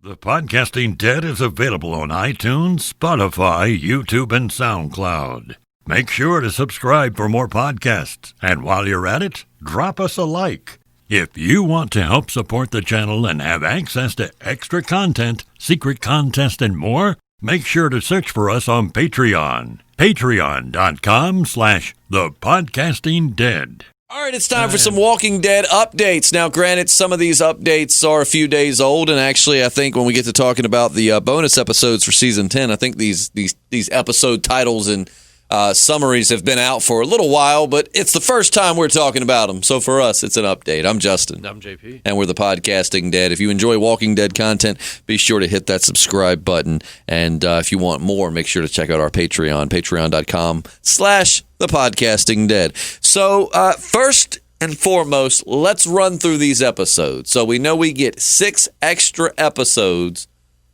The Podcasting Dead is available on iTunes, Spotify, YouTube, and SoundCloud. Make sure to subscribe for more podcasts. And while you're at it, drop us a like. If you want to help support the channel and have access to extra content, secret contests, and more, make sure to search for us on Patreon. Patreon.com/thepodcastingdead. All right, it's time for some Walking Dead updates. Now, granted, some of these updates are a few days old, and actually, I think when we get to talking about the bonus episodes for Season 10, I think these episode titles and summaries have been out for a little while, but it's the first time we're talking about them. So for us, it's an update. I'm Justin. I'm JP. And we're the Podcasting Dead. If you enjoy Walking Dead content, be sure to hit that subscribe button. And if you want more, make sure to check out our Patreon, patreon.com/thepodcastingdead. So first and foremost, let's run through these episodes. So we know we get 6 extra episodes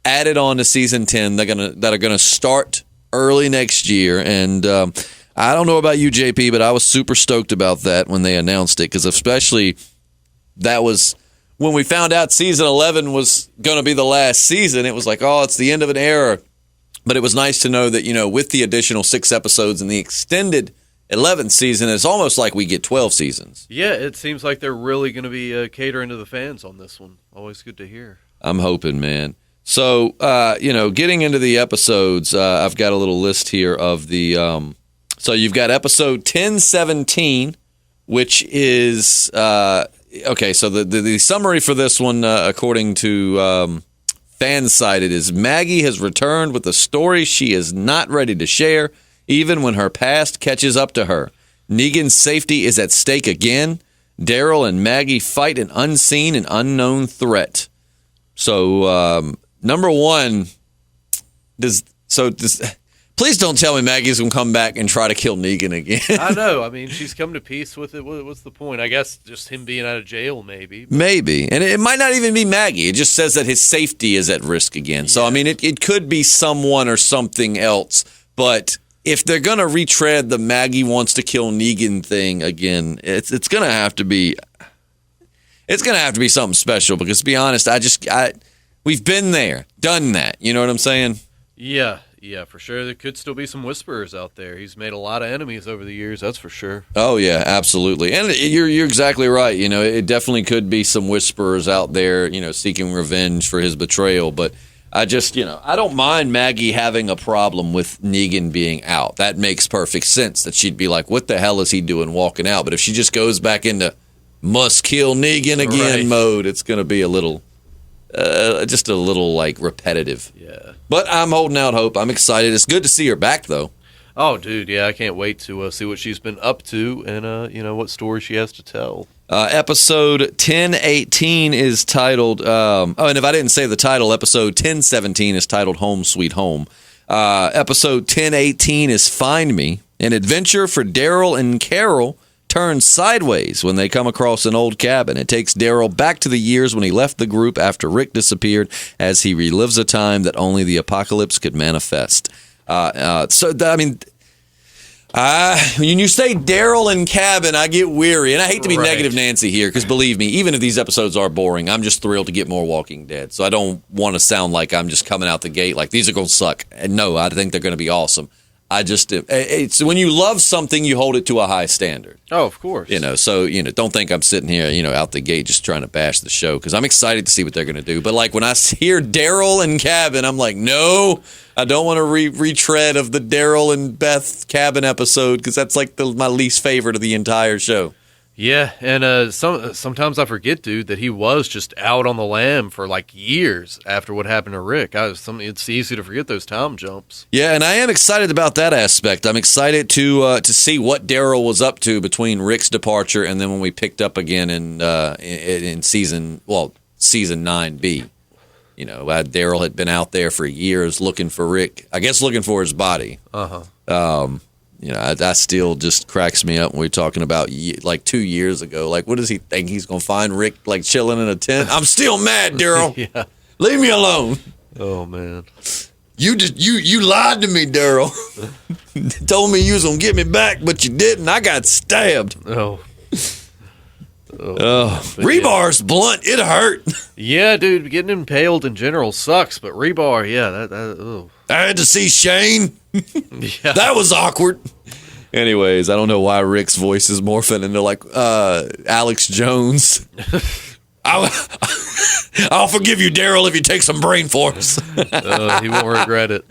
added on to Season 10 that are gonna start early next year, and I don't know about you, JP, but I was super stoked about that when they announced it, because especially that was when we found out Season 11 was going to be the last season. It was like, oh, it's the end of an era. But it was nice to know that, with the additional 6 episodes and the extended 11th season, it's almost like we get 12 seasons. Yeah, it seems like they're really going to be catering to the fans on this one. Always good to hear. I'm hoping, man. So, getting into the episodes, I've got a little list here of the, so you've got episode 1017, which is, okay, so the summary for this one, according to Fansided, is Maggie has returned with a story she is not ready to share, even when her past catches up to her. Negan's safety is at stake again. Daryl and Maggie fight an unseen and unknown threat. So, number one, please don't tell me Maggie's going to come back and try to kill Negan again. I know. I mean, she's come to peace with it. What's the point? I guess just him being out of jail, maybe. Maybe. And it might not even be Maggie. It just says that his safety is at risk again. So, I mean, it could be someone or something else. But if they're going to retread the Maggie wants to kill Negan thing again, it's going to have to be... It's going to have to be something special, because to be honest, we've been there, done that. You know what I'm saying? Yeah, for sure. There could still be some whisperers out there. He's made a lot of enemies over the years, that's for sure. Oh, yeah, absolutely. And you're exactly right. It definitely could be some whisperers out there, seeking revenge for his betrayal. But I just, I don't mind Maggie having a problem with Negan being out. That makes perfect sense, that she'd be like, what the hell is he doing walking out? But if she just goes back into must kill Negan again mode, it's going to be a little, just a little, like, repetitive. Yeah. But I'm holding out hope. I'm excited. It's good to see her back, though. Oh, dude, yeah, I can't wait to see what she's been up to and, what story she has to tell. Episode 1018 is titled, and if I didn't say the title, episode 1017 is titled Home Sweet Home. Episode 1018 is Find Me, an adventure for Daryl and Carol turns sideways when they come across an old cabin. It takes Daryl back to the years when he left the group after Rick disappeared, as he relives a time that only the apocalypse could manifest. When you say Daryl and cabin, I get weary. And I hate to be negative Nancy here, because believe me, even if these episodes are boring, I'm just thrilled to get more Walking Dead. So I don't want to sound like I'm just coming out the gate like these are going to suck. And no, I think they're going to be awesome. It's when you love something, you hold it to a high standard. Oh, of course. So, don't think I'm sitting here, out the gate just trying to bash the show, because I'm excited to see what they're going to do. But, like, when I hear Daryl and Cabin, I'm like, no, I don't want to retread of the Daryl and Beth Cabin episode, because that's, like, my least favorite of the entire show. Yeah, and sometimes I forget, dude, that he was just out on the lam for like years after what happened to Rick. It's easy to forget those time jumps. Yeah, and I am excited about that aspect. I'm excited to see what Daryl was up to between Rick's departure and then when we picked up again in season 9B. Daryl had been out there for years looking for Rick. I guess looking for his body. That still just cracks me up when we're talking about like 2 years ago. Like, what does he think? He's going to find Rick like chilling in a tent? I'm still mad, Daryl. Yeah. Leave me alone. Oh, man. You lied to me, Daryl. Told me you was going to get me back, but you didn't. I got stabbed. Oh. Rebar's blunt. It hurt. Yeah, dude, getting impaled in general sucks, but rebar, yeah, I had to see Shane. yeah. That was awkward. Anyways, I don't know why Rick's voice is morphing into like Alex Jones. I'll forgive you, Daryl, if you take some brain force. He won't regret it.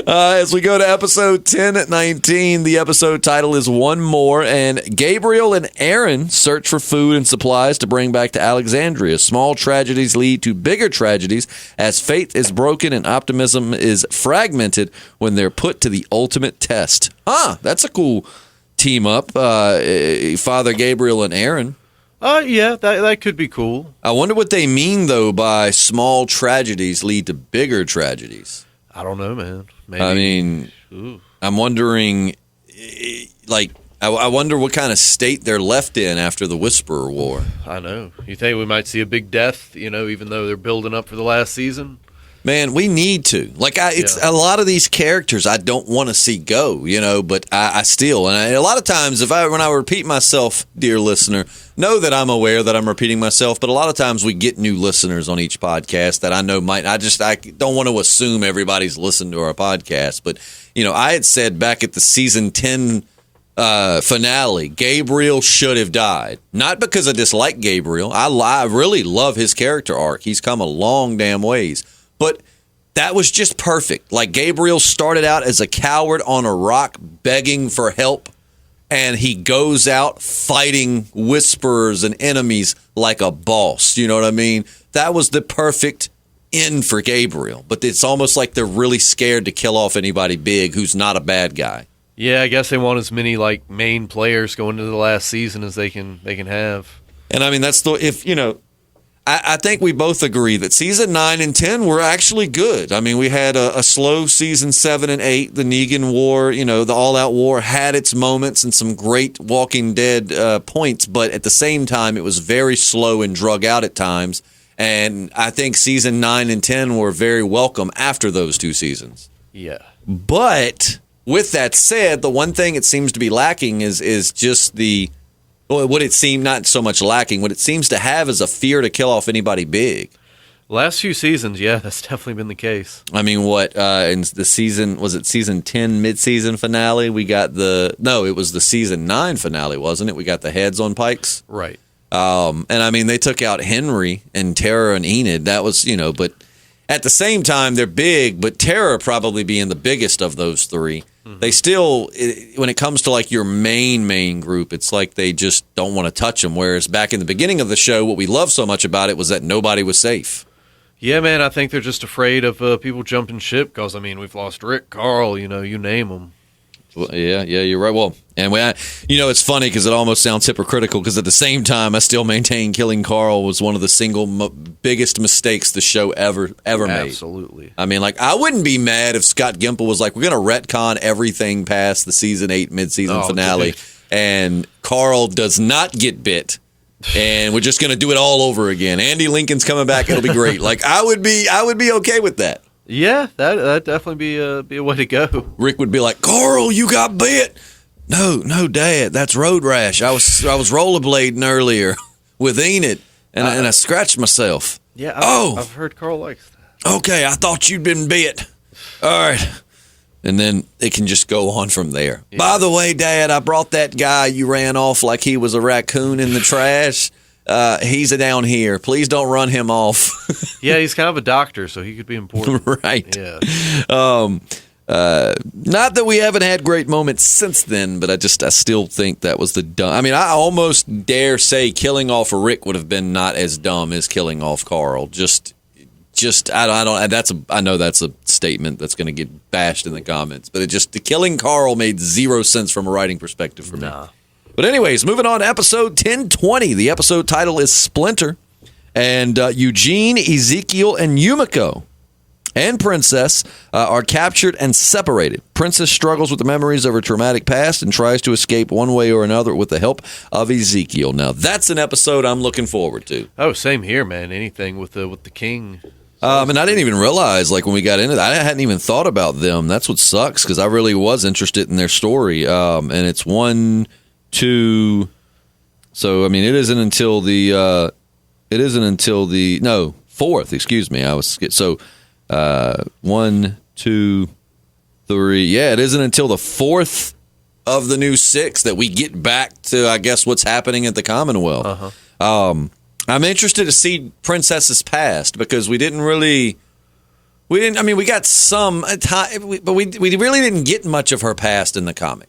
As we go to episode 10 at 19, the episode title is One More, and Gabriel and Aaron search for food and supplies to bring back to Alexandria. Small tragedies lead to bigger tragedies as faith is broken and optimism is fragmented when they're put to the ultimate test. That's a cool team up, Father Gabriel and Aaron. Yeah, that could be cool. I wonder what they mean, though, by small tragedies lead to bigger tragedies. I don't know, man. Maybe. I mean, I'm wondering, like, I wonder what kind of state they're left in after the Whisperer War. I know. You think we might see a big death, even though they're building up for the last season? Man, we need to. Like, it's a lot of these characters I don't want to see go, but I still. And a lot of times, when I repeat myself, dear listener, know that I'm aware that I'm repeating myself. But a lot of times we get new listeners on each podcast that I know might. I don't want to assume everybody's listened to our podcast. But, I had said back at the season 10 finale, Gabriel should have died. Not because I dislike Gabriel. I really love his character arc. He's come a long damn ways. But that was just perfect. Like, Gabriel started out as a coward on a rock begging for help, and he goes out fighting whisperers and enemies like a boss. You know what I mean? That was the perfect end for Gabriel. But it's almost like they're really scared to kill off anybody big who's not a bad guy. Yeah, I guess they want as many main players going into the last season as they can have. And I mean, that's I think we both agree that season 9 and 10 were actually good. I mean, we had a slow season 7 and 8. The Negan War, the All-Out War had its moments and some great Walking Dead points, but at the same time, it was very slow and drug out at times. And I think season 9 and 10 were very welcome after those two seasons. Yeah. But with that said, the one thing it seems to be lacking is just what it seemed not so much lacking. What it seems to have is a fear to kill off anybody big. Last few seasons, yeah, that's definitely been the case. I mean, in the season, was it season 10 mid-season finale? We got it was the season 9 finale, wasn't it? We got the heads on pikes. Right. And I mean, they took out Henry and Tara and Enid. That was, but at the same time, they're big, but Tara probably being the biggest of those three. They still, when it comes to your main group, it's like they just don't want to touch them. Whereas back in the beginning of the show, what we loved so much about it was that nobody was safe. Yeah, man, I think they're just afraid of people jumping ship because, we've lost Rick, Carl, you name them. Well, yeah, you're right. Well, and it's funny because it almost sounds hypocritical because at the same time, I still maintain killing Carl was one of the single biggest mistakes the show ever made. Absolutely. I mean, I wouldn't be mad if Scott Gimple was like, we're going to retcon everything past the season 8 mid-season finale, and Carl does not get bit, and we're just going to do it all over again. Andy Lincoln's coming back; it'll be great. I would be okay with that. Yeah, that'd definitely be a way to go. Rick would be like, Carl, you got bit. No, Dad, that's road rash. I was rollerblading earlier with Enid, and I scratched myself. Yeah, I've heard Carl likes that. Okay, I thought you'd been bit. All right. And then it can just go on from there. Yeah. By the way, Dad, I brought that guy you ran off like he was a raccoon in the trash. He's down here. Please don't run him off. Yeah, he's kind of a doctor, so he could be important. Right. Yeah. Not that we haven't had great moments since then, but I still think that was the dumb. I mean, I almost dare say killing off Rick would have been not as dumb as killing off Carl. I know that's a statement that's going to get bashed in the comments, but the killing Carl made zero sense from a writing perspective for me. But anyways, moving on to episode 1020. The episode title is Splinter. And Eugene, Ezekiel, and Yumiko and Princess are captured and separated. Princess struggles with the memories of her traumatic past and tries to escape one way or another with the help of Ezekiel. Now, that's an episode I'm looking forward to. Oh, same here, man. Anything with the king. And I didn't even realize, when we got into that, I hadn't even thought about them. That's what sucks, because I really was interested in their story. And it's 1, 2, So I mean, it isn't until the 4th. Excuse me. So 1, 2, 3. Yeah, it isn't until the 4th of the new 6 that we get back to, I guess, what's happening at the Commonwealth. I'm interested to see Princess's past because we got some time, but we really didn't get much of her past in the comic.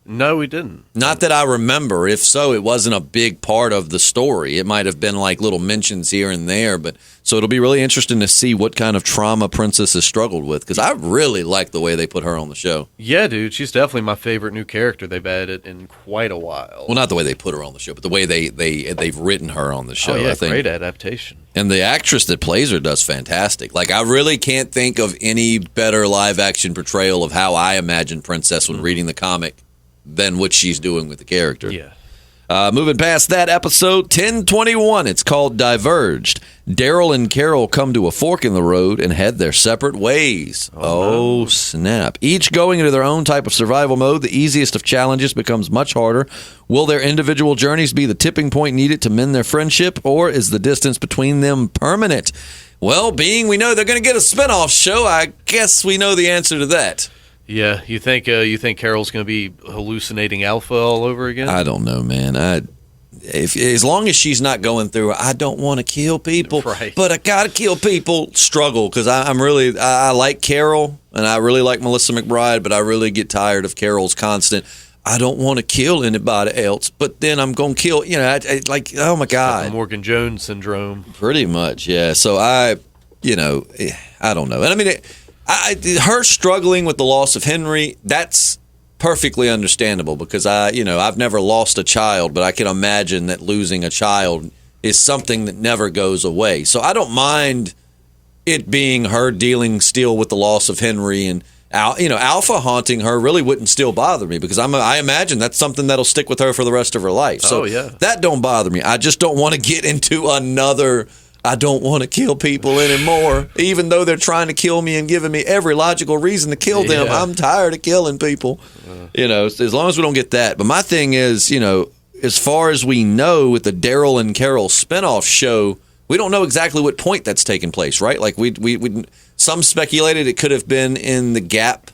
No, we didn't. Not that I remember. If so, it wasn't a big part of the story. It might have been like little mentions here and there. But so it'll be really interesting to see what kind of trauma Princess has struggled with because I really like the way they put her on the show. Yeah, dude, she's definitely my favorite new character they've added in quite a while. Well, not the way they put her on the show, but the way they've written her on the show. Oh, yeah, I think. Great adaptation. And the actress that plays her does fantastic. Like, I really can't think of any better live-action portrayal of how I imagine Princess when reading the comic than what she's doing with the character. Yeah. Moving past that, episode 1021. It's called Diverged. Daryl and Carol come to a fork in the road and head their separate ways. Oh, snap. Each going into their own type of survival mode, the easiest of challenges becomes much harder. Will their individual journeys be the tipping point needed to mend their friendship, or is the distance between them permanent? Well, being we know they're going to get a spinoff show, I guess we know the answer to that. Yeah, you think Carol's going to be hallucinating Alpha all over again? I don't know, man. As long as she's not going through, I don't want to kill people, right, but I got to kill people struggle because I like Carol and I really like Melissa McBride, but I really get tired of Carol's constant, I don't want to kill anybody else, but then I'm going to kill, like, oh my God. Like the Morgan Jones syndrome. Pretty much, yeah. So I don't know. And I mean, her struggling with the loss of Henry, that's perfectly understandable because I've never lost a child, but I can imagine that losing a child is something that never goes away. So I don't mind it being her dealing still with the loss of Henry, and Alpha haunting her really wouldn't still bother me because I imagine that's something that'll stick with her for the rest of her life. So that don't bother me. I just don't want to get into another I don't want to kill people anymore, even though they're trying to kill me and giving me every logical reason to kill them. Yeah. I'm tired of killing people, as long as we don't get that. But my thing is, as far as we know with the Daryl and Carol spinoff show, we don't know exactly what point that's taking place, right? Like we some speculated it could have been in the gap,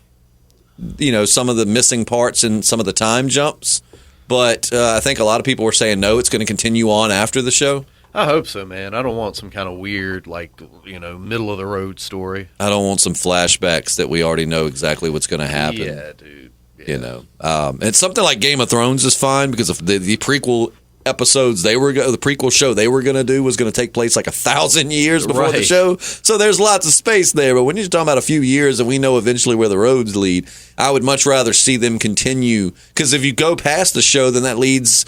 some of the missing parts and some of the time jumps. But I think a lot of people were saying, no, it's going to continue on after the show. I hope so, man. I don't want some kind of weird, middle of the road story. I don't want some flashbacks that we already know exactly what's going to happen. Yeah, dude. Yeah. And something like Game of Thrones is fine because of the prequel episodes the prequel show they were going to do was going to take place like 1,000 years before the show. So there's lots of space there. But when you're talking about a few years and we know eventually where the roads lead, I would much rather see them continue. Because if you go past the show, then that leaves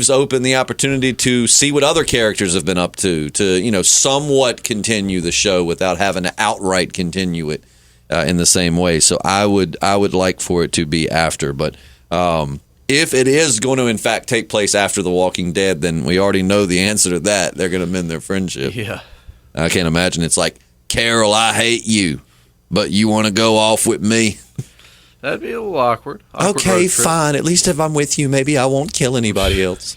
open the opportunity to see what other characters have been up to somewhat continue the show without having to outright continue it in the same way. So I would like for it to be after. But if it is going to, in fact, take place after The Walking Dead, then we already know the answer to that. They're going to mend their friendship. Yeah. I can't imagine it's like, Carol, I hate you, but you want to go off with me? That'd be a little awkward. Okay, fine. At least if I'm with you, maybe I won't kill anybody else.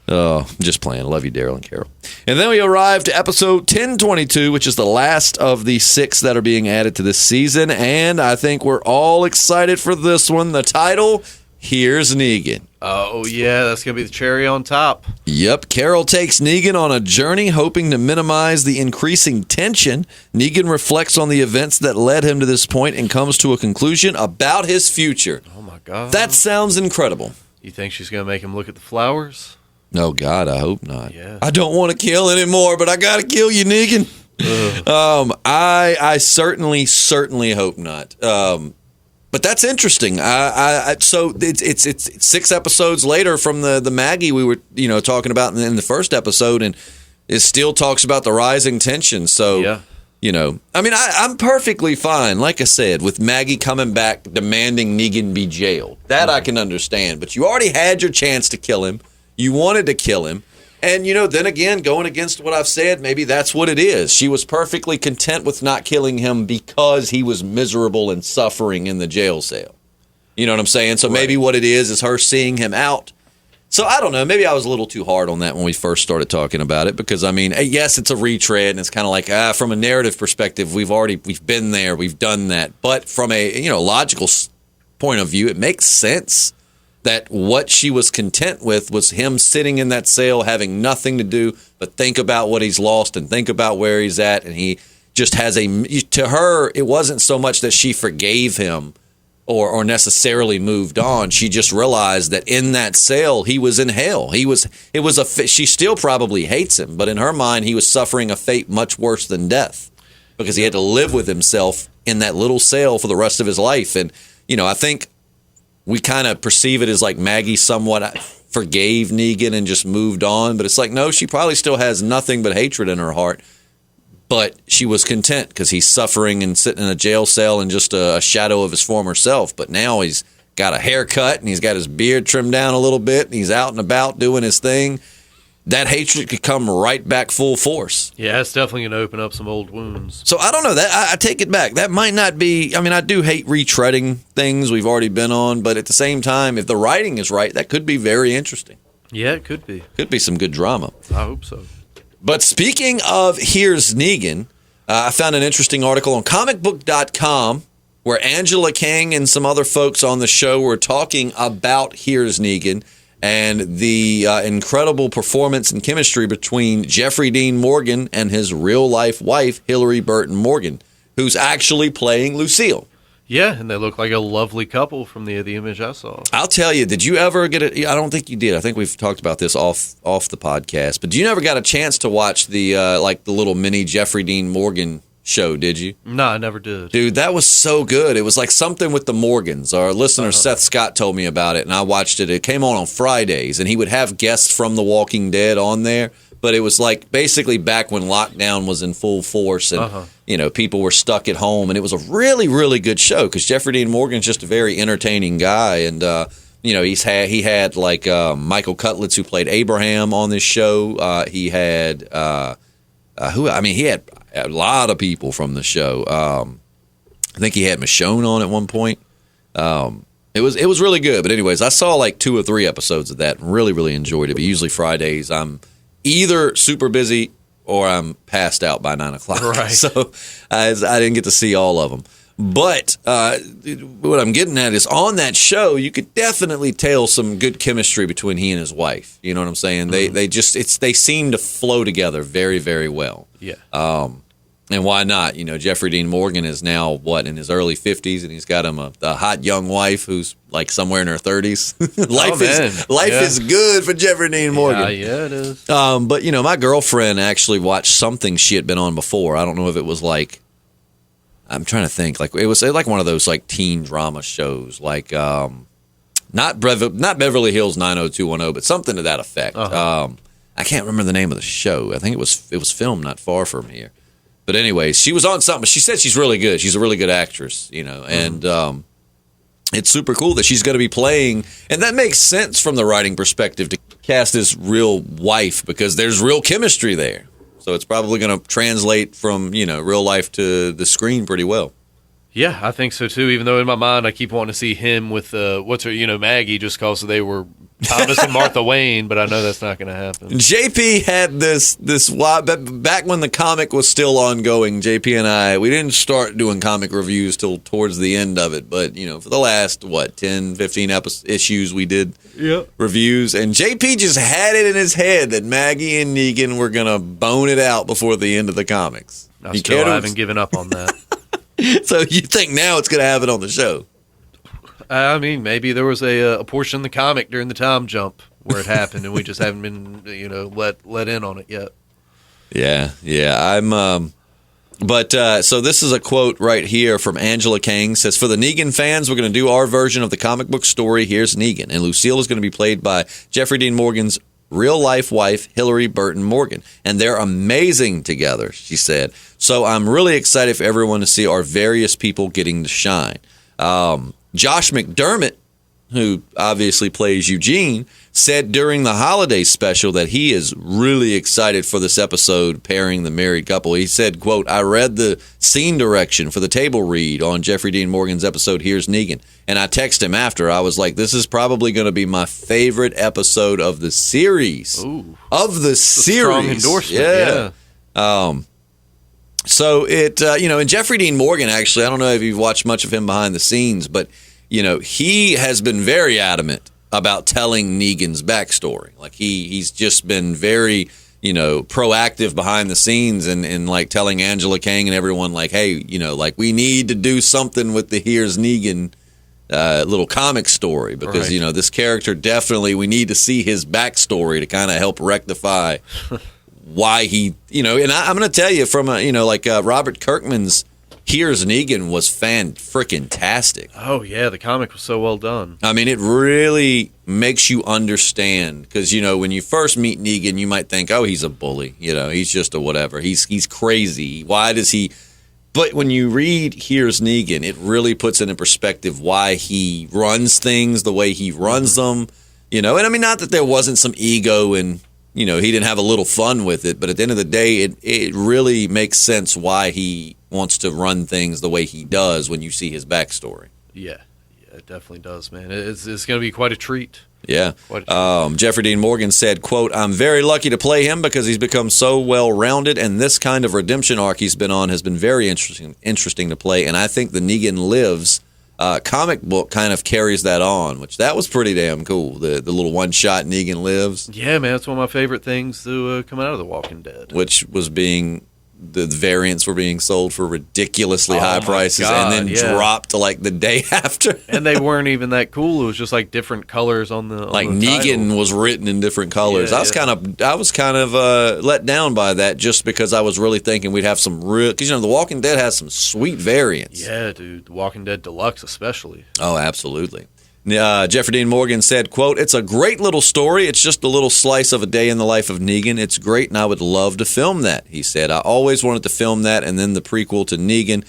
Oh, I'm just playing. I love you, Daryl and Carol. And then we arrive to episode 1022, which is the last of the 6 that are being added to this season. And I think we're all excited for this one. The title, Here's Negan. Oh, yeah, that's going to be the cherry on top. Yep, Carol takes Negan on a journey hoping to minimize the increasing tension. Negan reflects on the events that led him to this point and comes to a conclusion about his future. Oh, my God. That sounds incredible. You think she's going to make him look at the flowers? No, God, I hope not. Yeah. I don't want to kill anymore, but I got to kill you, Negan. I certainly hope not. But that's interesting. So it's 6 episodes later from the Maggie we were talking about in the first episode, and it still talks about the rising tension. So I'm perfectly fine, like I said, with Maggie coming back demanding Negan be jailed. That I can understand. But you already had your chance to kill him. You wanted to kill him. And, then again, going against what I've said, maybe that's what it is. She was perfectly content with not killing him because he was miserable and suffering in the jail cell. You know what I'm saying? So maybe what it is her seeing him out So I don't know. Maybe I was a little too hard on that when we first started talking about it because, I mean, yes, it's a retread and it's kind of like, from a narrative perspective, we've been there, we've done that. But from a, logical point of view, it makes sense that what she was content with was him sitting in that cell having nothing to do but think about what he's lost and think about where he's at. And he just has to her, it wasn't so much that she forgave him or necessarily moved on. She just realized that in that cell, he was in hell. She still probably hates him, but in her mind, he was suffering a fate much worse than death because he had to live with himself in that little cell for the rest of his life. And, I think we kind of perceive it as like Maggie somewhat forgave Negan and just moved on, but it's like, no, she probably still has nothing but hatred in her heart. But she was content because he's suffering and sitting in a jail cell and just a shadow of his former self. But now he's got a haircut and he's got his beard trimmed down a little bit and he's out and about doing his thing. That hatred could come right back full force. Yeah, it's definitely going to open up some old wounds. So I don't know. That I take it back. That might not be. I mean, I do hate retreading things we've already been on, but at the same time, if the writing is right, that could be very interesting. Yeah, it could be. Could be some good drama. I hope so. But speaking of Here's Negan, I found an interesting article on comicbook.com where Angela Kang and some other folks on the show were talking about Here's Negan and the incredible performance and chemistry between Jeffrey Dean Morgan and his real-life wife, Hillary Burton Morgan, who's actually playing Lucille. Yeah, and they look like a lovely couple from the image I saw. I'll tell you, did you ever get it? I don't think you did. I think we've talked about this off the podcast. But you never got a chance to watch the the little mini Jeffrey Dean Morgan show, did you? No, I never did. Dude, that was so good. It was like something with the Morgans. Our listener Seth Scott told me about it, and I watched it. It came on Fridays, and he would have guests from The Walking Dead on there. But it was like basically back when lockdown was in full force and, people were stuck at home. And it was a really, really good show because Jeffrey Dean Morgan's just a very entertaining guy. And, he had like Michael Cutlitz, who played Abraham on this show. He had he had a lot of people from the show. I think he had Michonne on at one point. It was really good. But anyways, I saw like 2 or 3 episodes of that and really, really enjoyed it. But usually Fridays, I'm either super busy or I'm passed out by 9 o'clock. Right. So I didn't get to see all of them. But what I'm getting at is on that show, you could definitely tell some good chemistry between he and his wife. You know what I'm saying? Mm-hmm. They seem to flow together very, very well. Yeah. And why not? Jeffrey Dean Morgan is now, in his early 50s, and he's got him a hot young wife who's like somewhere in her 30s. Life is good for Jeffrey Dean Morgan. Yeah, it is. But, my girlfriend actually watched something she had been on before. I don't know if it was like, I'm trying to think. Like it was like one of those like teen drama shows, like not Beverly Hills 90210, but something to that effect. Uh-huh. I can't remember the name of the show. I think it was filmed not far from here. But anyways, she was on something. She said she's really good. She's a really good actress, and it's super cool that she's going to be playing. And that makes sense from the writing perspective to cast this real wife because there's real chemistry there. So it's probably going to translate from, real life to the screen pretty well. Yeah, I think so too. Even though in my mind I keep wanting to see him with Maggie, just because they were Thomas and Martha Wayne, but I know that's not going to happen. JP had this back when the comic was still ongoing. JP and I, we didn't start doing comic reviews till towards the end of it, but for the last 10, 15 issues we did reviews, and JP just had it in his head that Maggie and Negan were going to bone it out before the end of the comics. I haven't given up on that. So you think now it's going to have it on the show? I mean, maybe there was a portion of the comic during the time jump where it happened, and we just haven't been, let in on it yet. Yeah. So this is a quote right here from Angela Kang. Says, for the Negan fans, we're going to do our version of the comic book story. Here's Negan, and Lucille is going to be played by Jeffrey Dean Morgan's real-life wife, Hillary Burton Morgan. And they're amazing together, she said. So I'm really excited for everyone to see our various people getting to shine. Josh McDermott, who obviously plays Eugene, said during the holiday special that he is really excited for this episode pairing the married couple. He said, quote, I read the scene direction for the table read on Jeffrey Dean Morgan's episode, Here's Negan. And I texted him after. I was like, this is probably going to be my favorite episode of the series. Ooh. Of the series. Strong endorsement, yeah. So it, and Jeffrey Dean Morgan, actually, I don't know if you've watched much of him behind the scenes, but, he has been very adamant about telling Negan's backstory. Like he's just been very, proactive behind the scenes and like telling Angela Kang and everyone like, hey, we need to do something with the Here's Negan little comic story because, right. This character definitely, we need to see his backstory to kind of help rectify why he, and I'm going to tell you from, Robert Kirkman's Here's Negan was freaking-tastic. Oh, yeah, the comic was so well done. I mean, it really makes you understand because, when you first meet Negan, you might think, oh, he's a bully. He's just a whatever. He's crazy. Why does he... But when you read Here's Negan, it really puts it in perspective why he runs things the way he runs them. And I mean, not that there wasn't some ego and, he didn't have a little fun with it, but at the end of the day, it really makes sense why he wants to run things the way he does when you see his backstory. Yeah, it definitely does, man. It's going to be quite a treat. Yeah. Jeffrey Dean Morgan said, quote, I'm very lucky to play him because he's become so well-rounded, and this kind of redemption arc he's been on has been very interesting to play, and I think the Negan Lives comic book kind of carries that on, which that was pretty damn cool, the little one-shot Negan Lives. Yeah, man, that's one of my favorite things to come out of The Walking Dead. Which was the variants were being sold for ridiculously high prices and then dropped to like the day after. And they weren't even that cool. It was just like different colors on the Negan title. Was written in different colors. I was kind of let down by that just because I was really thinking we'd have some real, because The Walking Dead has some sweet variants. Yeah, dude, The Walking Dead Deluxe especially. Oh, absolutely. Jeffrey Dean Morgan said, quote, it's a great little story. It's just a little slice of a day in the life of Negan. It's great, and I would love to film that, he said. I always wanted to film that, and then the prequel to Negan.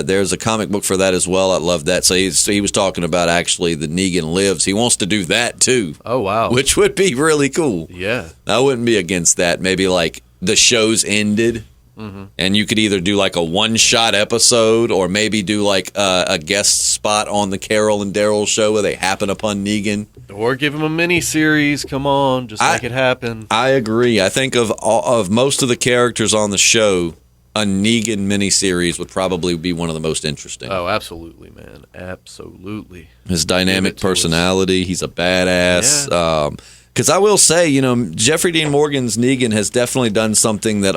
There's a comic book for that as well. I love that. So he was talking about actually the Negan Lives. He wants to do that, too. Oh, wow. Which would be really cool. Yeah. I wouldn't be against that. Maybe like the show's ended. Mm-hmm. And you could either do like a one-shot episode or maybe do like a guest spot on the Carol and Daryl show where they happen upon Negan. Or give him a mini-series. Come on, just make it happen. I agree. I think of most of the characters on the show, a Negan miniseries would probably be one of the most interesting. Oh, absolutely, man. Absolutely. His dynamic personality. He's a badass. Yeah. Because I will say, Jeffrey Dean Morgan's Negan has definitely done something that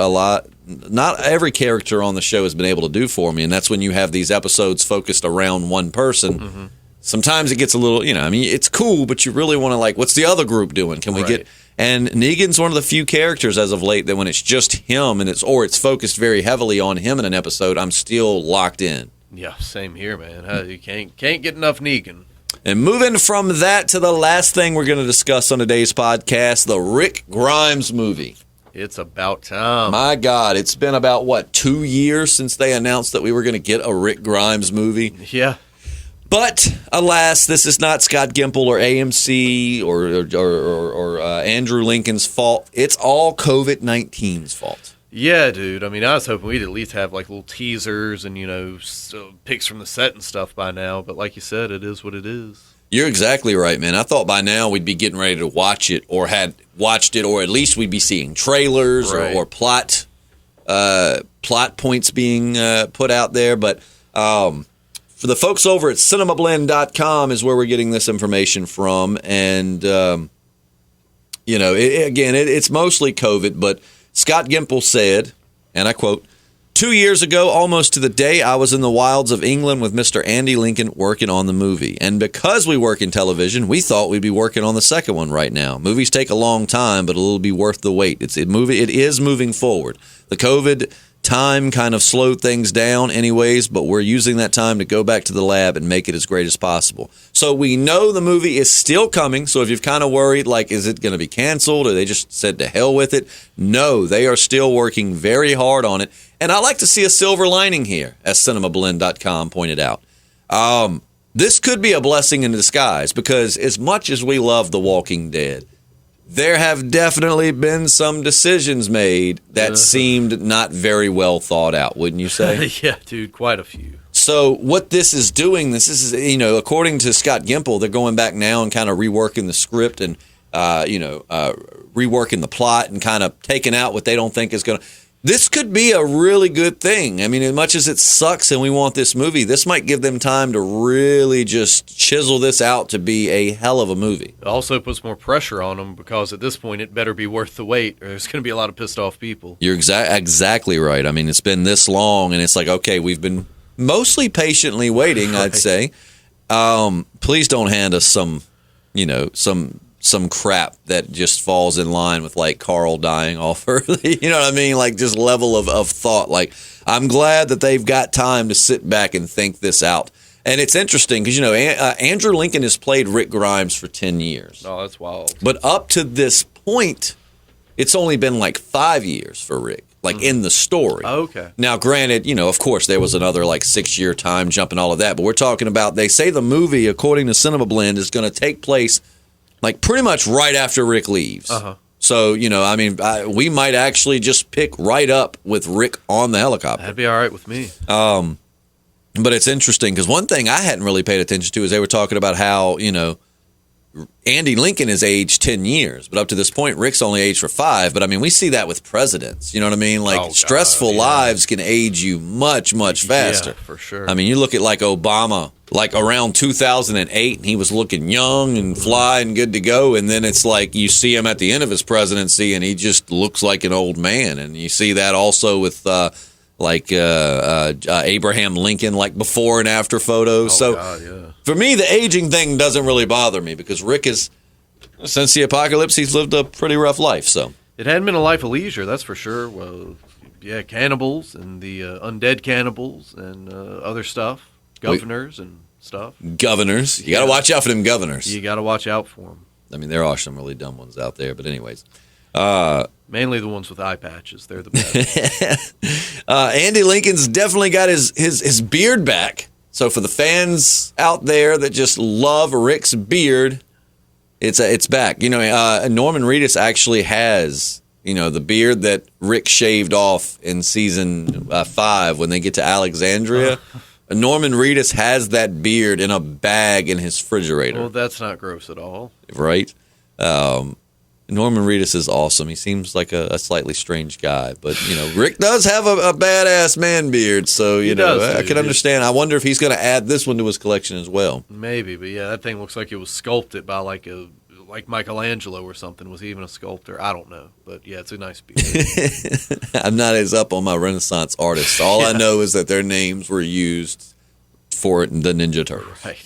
not every character on the show has been able to do for me, and that's when you have these episodes focused around one person. Mm-hmm. Sometimes it gets a little, it's cool, but you really want to what's the other group doing? Can we get? And Negan's one of the few characters as of late that when it's just him and it's focused very heavily on him in an episode, I'm still locked in. Yeah, same here, man. You can't get enough Negan. And moving from that to the last thing we're going to discuss on today's podcast, the Rick Grimes movie. It's about time. My God, it's been about, 2 years since they announced that we were going to get a Rick Grimes movie? Yeah. But, alas, this is not Scott Gimple or AMC or Andrew Lincoln's fault. It's all COVID-19's fault. Yeah, dude. I mean, I was hoping we'd at least have little teasers and, pics from the set and stuff by now. But like you said, it is what it is. You're exactly right, man. I thought by now we'd be getting ready to watch it or had watched it, or at least we'd be seeing trailers or plot points being put out there. But for the folks over at cinemablend.com is where we're getting this information from. And, it's mostly COVID, but Scott Gimple said, and I quote, 2 years ago, almost to the day, I was in the wilds of England with Mr. Andy Lincoln working on the movie. And because we work in television, we thought we'd be working on the second one right now. Movies take a long time, but it'll be worth the wait. It is moving forward. The COVID time kind of slowed things down anyways, but we're using that time to go back to the lab and make it as great as possible. So we know the movie is still coming, so if you've kind of worried, is it going to be canceled, or they just said to hell with it? No, they are still working very hard on it, and I like to see a silver lining here, as cinemablend.com pointed out. this could be a blessing in disguise, because as much as we love The Walking Dead, there have definitely been some decisions made that seemed not very well thought out, wouldn't you say? Yeah, dude, quite a few. So what this is doing, this is, according to Scott Gimple, they're going back now and kind of reworking the script and, reworking the plot and kind of taking out what they don't think is going to. This could be a really good thing. I mean, as much as it sucks and we want this movie, this might give them time to really just chisel this out to be a hell of a movie. It also puts more pressure on them, because at this point it better be worth the wait, or there's going to be a lot of pissed off people. You're exactly right. I mean, it's been this long, and it's like, okay, we've been mostly patiently waiting, I'd say. Please don't hand us some crap that just falls in line with like Carl dying off early. You know what I mean? Like just level of thought. Like, I'm glad that they've got time to sit back and think this out. And it's interesting because, Andrew Lincoln has played Rick Grimes for 10 years. Oh, that's wild. But up to this point, it's only been like 5 years for Rick, like in the story. Oh, okay. Now, granted, of course, there was another like 6-year time jump and all of that. But we're talking about, they say the movie, according to Cinema Blend, is going to take place like pretty much right after Rick leaves. So, we might actually just pick right up with Rick on the helicopter. That'd be all right with me. But it's interesting because one thing I hadn't really paid attention to is they were talking about how, Andy Lincoln is aged 10 years, but up to this point, Rick's only aged for 5. But I mean, we see that with presidents. You know what I mean? Like stressful lives can age you much, much faster. Yeah, for sure. I mean, you look at like Obama, like around 2008, and he was looking young and fly and good to go. And then it's like you see him at the end of his presidency, and he just looks like an old man. And you see that also with Abraham Lincoln, like before and after photos. For me, the aging thing doesn't really bother me because Rick is, since the apocalypse, he's lived a pretty rough life. So it hadn't been a life of leisure, that's for sure. Well, yeah, cannibals and the undead cannibals and other stuff, governors and stuff. Governors, you got to watch out for them governors. You got to watch out for them. I mean, there are some really dumb ones out there, but anyways. Mainly the ones with eye patches. They're the best. Andy Lincoln's definitely got his beard back. So for the fans out there that just love Rick's beard, it's back. Norman Reedus actually has, the beard that Rick shaved off in season 5 when they get to Alexandria. Norman Reedus has that beard in a bag in his refrigerator. Well, that's not gross at all. Right? Norman Reedus is awesome. He seems like a slightly strange guy, but Rick does have a badass man beard, so I can understand. I wonder if he's going to add this one to his collection as well. Maybe, but yeah, that thing looks like it was sculpted by like Michelangelo or something. Was he even a sculptor? I don't know, but yeah, it's a nice beard. I'm not as up on my Renaissance artists. All I know is that their names were used for the Ninja Turtles. Right.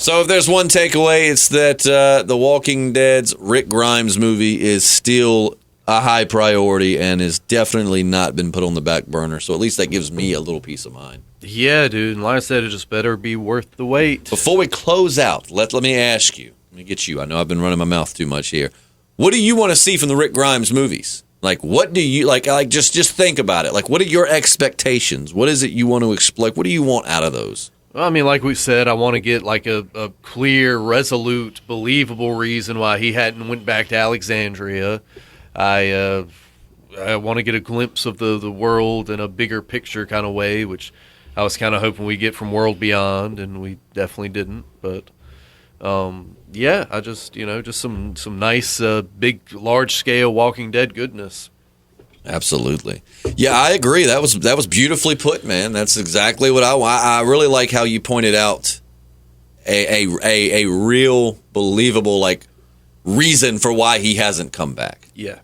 So if there's one takeaway, it's that The Walking Dead's Rick Grimes movie is still a high priority and has definitely not been put on the back burner. So at least that gives me a little peace of mind. Yeah, dude. And like I said, it just better be worth the wait. Before we close out, let me ask you. Let me get you. I know I've been running my mouth too much here. What do you want to see from the Rick Grimes movies? Like, what do you like? Just think about it. Like, what are your expectations? What is it you want to explain? What do you want out of those? Well, I mean, like we said, I want to get like a clear, resolute, believable reason why he hadn't went back to Alexandria. I want to get a glimpse of the world in a bigger picture kind of way, which I was kind of hoping we get from World Beyond, and we definitely didn't. But yeah, I just just some nice, big, large scale Walking Dead goodness. Absolutely. Yeah, I agree. That was beautifully put, man. That's exactly what I really like how you pointed out a real believable like reason for why he hasn't come back. Yeah.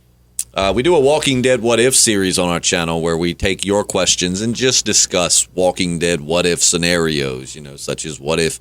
We do a Walking Dead What If series on our channel where we take your questions and just discuss Walking Dead what if scenarios, such as what if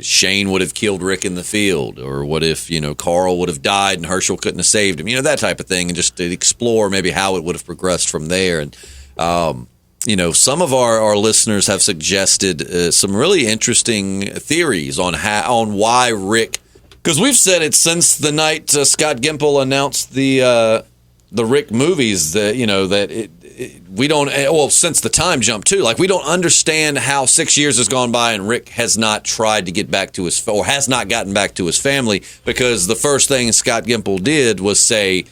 Shane would have killed Rick in the field, or what if Carl would have died and Herschel couldn't have saved him, that type of thing, and just to explore maybe how it would have progressed from there. And some of our listeners have suggested some really interesting theories on why Rick, because we've said it since the night Scott Gimple announced the Rick movies that we don't, well, since the time jump too, like we don't understand how 6 years has gone by and Rick has not tried to get back to his, or has not gotten back to his family, because the first thing Scott Gimple did was say,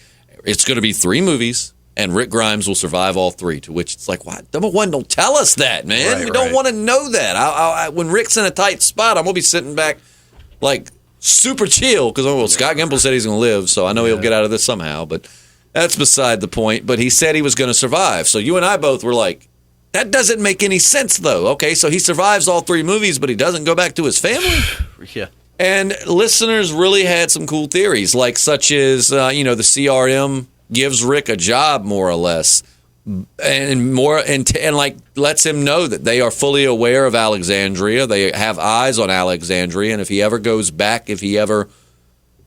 it's going to be 3 movies and Rick Grimes will survive all 3, to which it's like, why? Number one, don't tell us that, man. Right, we don't want to know that. When Rick's in a tight spot, I'm going to be sitting back like super chill, because Scott Gimple said he's going to live, so I know he'll get out of this somehow, but that's beside the point. But he said he was going to survive. So you and I both were like, that doesn't make any sense, though. Okay, so he survives all 3 movies, but he doesn't go back to his family? Yeah. And listeners really had some cool theories, like such as, the CRM gives Rick a job, more or less, and like lets him know that they are fully aware of Alexandria. They have eyes on Alexandria, and if he ever goes back, if he ever,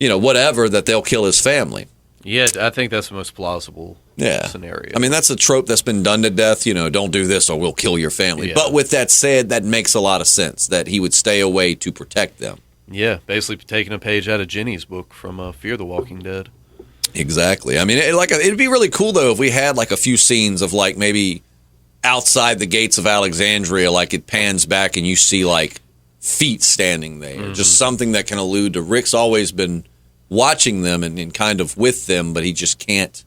whatever, that they'll kill his family. Yeah, I think that's the most plausible scenario. I mean, that's a trope that's been done to death, don't do this or we'll kill your family. Yeah. But with that said, that makes a lot of sense, that he would stay away to protect them. Yeah, basically taking a page out of Jenny's book from Fear the Walking Dead. Exactly. I mean, it'd be really cool, though, if we had like a few scenes of like maybe outside the gates of Alexandria, like it pans back and you see like feet standing there, just something that can allude to Rick's always been watching them and kind of with them, but he just can't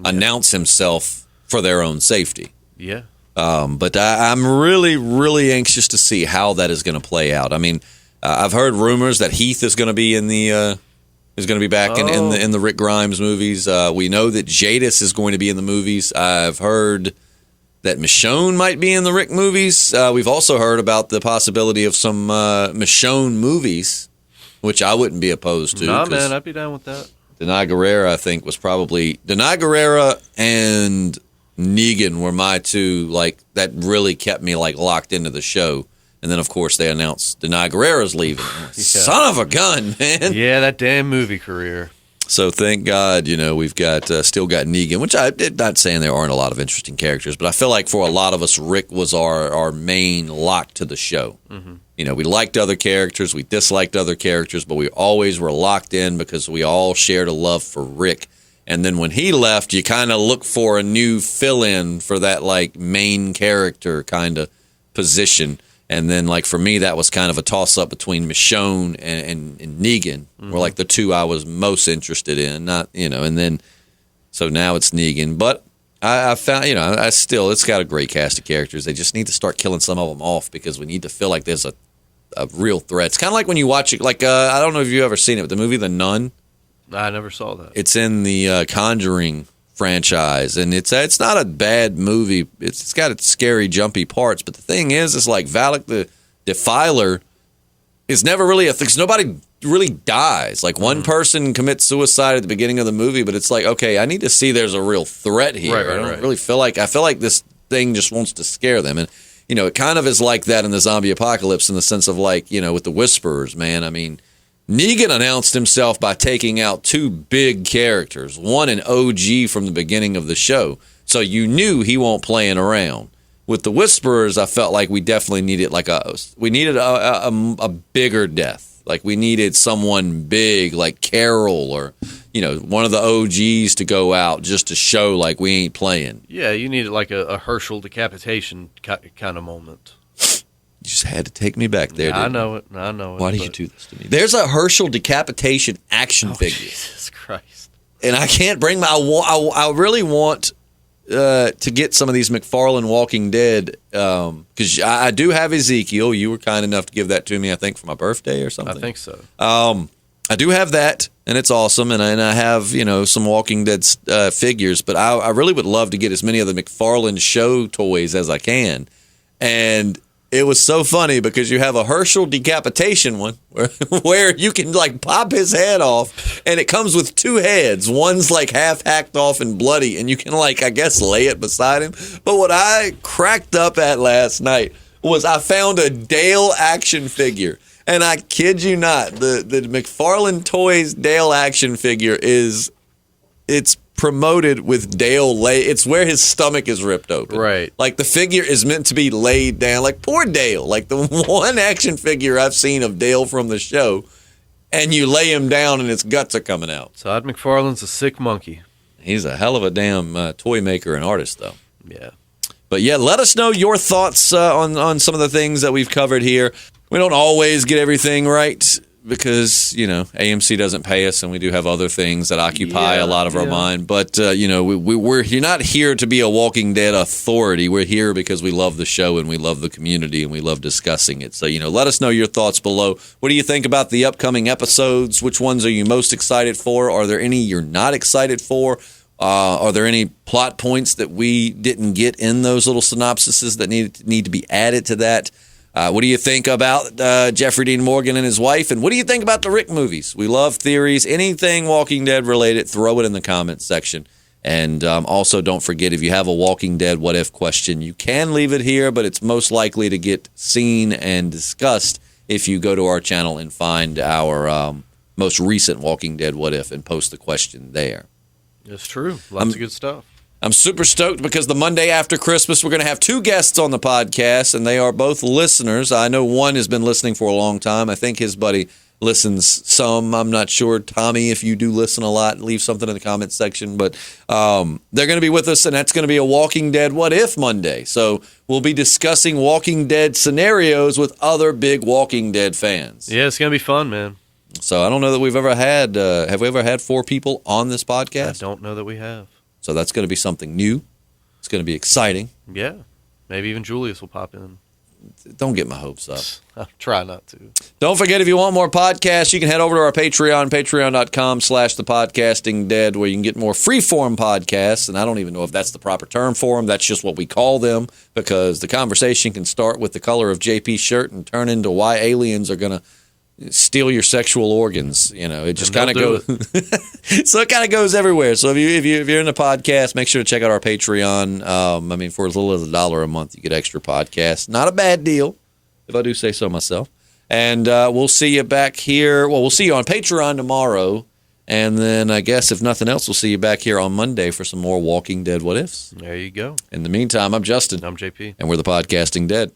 announce himself for their own safety. Yeah. But I'm really, really anxious to see how that is going to play out. I mean, I've heard rumors that Heath is going to be back in the Rick Grimes movies. We know that Jadis is going to be in the movies. I've heard that Michonne might be in the Rick movies. We've also heard about the possibility of some Michonne movies, which I wouldn't be opposed to. Nah, man, I'd be down with that. Denai Guerrera, I think, was probably Denai Guerrera and Negan were my two, like, that really kept me like locked into the show. And then, of course, they announced Denai Guerrera's leaving. Son of a gun, man. Yeah, that damn movie career. So thank God, we've got still got Negan, which I'm not saying there aren't a lot of interesting characters, but I feel like for a lot of us, Rick was our main lock to the show. Mm-hmm. We liked other characters, we disliked other characters, but we always were locked in because we all shared a love for Rick. And then when he left, you kind of look for a new fill-in for that like main character kind of position. And then, like, for me, that was kind of a toss-up between Michonne and Negan, were like the two I was most interested in. And then, so now it's Negan. But I found, it's got a great cast of characters. They just need to start killing some of them off because we need to feel like there's a real threat. It's kind of like when you watch it, like, I don't know if you've ever seen it, but the movie The Nun. I never saw that. It's in the Conjuring franchise, and it's not a bad movie. It's got its scary, jumpy parts, but the thing is like Valak the Defiler is never really a thing. Nobody really dies. Like one person commits suicide at the beginning of the movie, but it's like, okay, I need to see there's a real threat here. Right, I don't really feel like this thing just wants to scare them, and it kind of is like that in the zombie apocalypse in the sense of like with the Whisperers, man. I mean, Negan announced himself by taking out 2 big characters, one an OG from the beginning of the show, so you knew he won't playing around. With the Whisperers, I felt like we definitely needed a bigger death. Like we needed someone big like Carol or one of the OGs to go out just to show like we ain't playing. Yeah, you needed like a Herschel decapitation kind of moment. You just had to take me back there. Yeah, I know it. Why did you do this to me? There's a Herschel decapitation action figure. Jesus Christ! And I can't bring I really want to get some of these McFarlane Walking Dead because I do have Ezekiel. You were kind enough to give that to me, I think, for my birthday or something. I think so. I do have that, and it's awesome. And I have some Walking Dead figures, but I really would love to get as many of the McFarlane show toys as I can. And it was so funny because you have a Herschel decapitation one where you can like pop his head off and it comes with 2 heads. One's like half hacked off and bloody and you can like, I guess, lay it beside him. But what I cracked up at last night was I found a Dale action figure. And I kid you not, the McFarlane Toys Dale action figure it's promoted with Dale it's where his stomach is ripped open. Right. Like the figure is meant to be laid down. Like poor Dale. Like the one action figure I've seen of Dale from the show, and you lay him down and his guts are coming out. Todd McFarlane's a sick monkey. He's a hell of a damn toy maker and artist, though. Yeah. But yeah, let us know your thoughts on some of the things that we've covered here. We don't always get everything right because, AMC doesn't pay us and we do have other things that occupy a lot of our mind. But, we're not here to be a Walking Dead authority. We're here because we love the show and we love the community and we love discussing it. So, let us know your thoughts below. What do you think about the upcoming episodes? Which ones are you most excited for? Are there any you're not excited for? Are there any plot points that we didn't get in those little synopsises that need to be added to that? What do you think about Jeffrey Dean Morgan and his wife? And what do you think about the Rick movies? We love theories. Anything Walking Dead related, throw it in the comments section. And also don't forget, if you have a Walking Dead what if question, you can leave it here, but it's most likely to get seen and discussed if you go to our channel and find our most recent Walking Dead what if and post the question there. It's true. Lots of good stuff. I'm super stoked because the Monday after Christmas, we're going to have 2 guests on the podcast, and they are both listeners. I know one has been listening for a long time. I think his buddy listens some. I'm not sure. Tommy, if you do listen a lot, leave something in the comments section. But they're going to be with us, and that's going to be a Walking Dead What If Monday. So we'll be discussing Walking Dead scenarios with other big Walking Dead fans. Yeah, it's going to be fun, man. So I don't know that we've ever had, have we ever had 4 people on this podcast? I don't know that we have. So that's going to be something new. It's going to be exciting. Yeah. Maybe even Julius will pop in. Don't get my hopes up. I'll try not to. Don't forget, if you want more podcasts, you can head over to our Patreon, patreon.com/thepodcastingdead, where you can get more free-form podcasts. And I don't even know if that's the proper term for them. That's just what we call them, because the conversation can start with the color of JP's shirt and turn into why aliens are going to steal your sexual organs. It just kind of goes. So it kind of goes everywhere. So if you're in the podcast, make sure to check out our Patreon. For as little as $1 a month, you get extra podcasts. Not a bad deal, if I do say so myself. And we'll see you back here. Well, we'll see you on Patreon tomorrow. And then I guess if nothing else, we'll see you back here on Monday for some more Walking Dead What Ifs. There you go. In the meantime, I'm Justin. I'm JP. And we're the Podcasting Dead.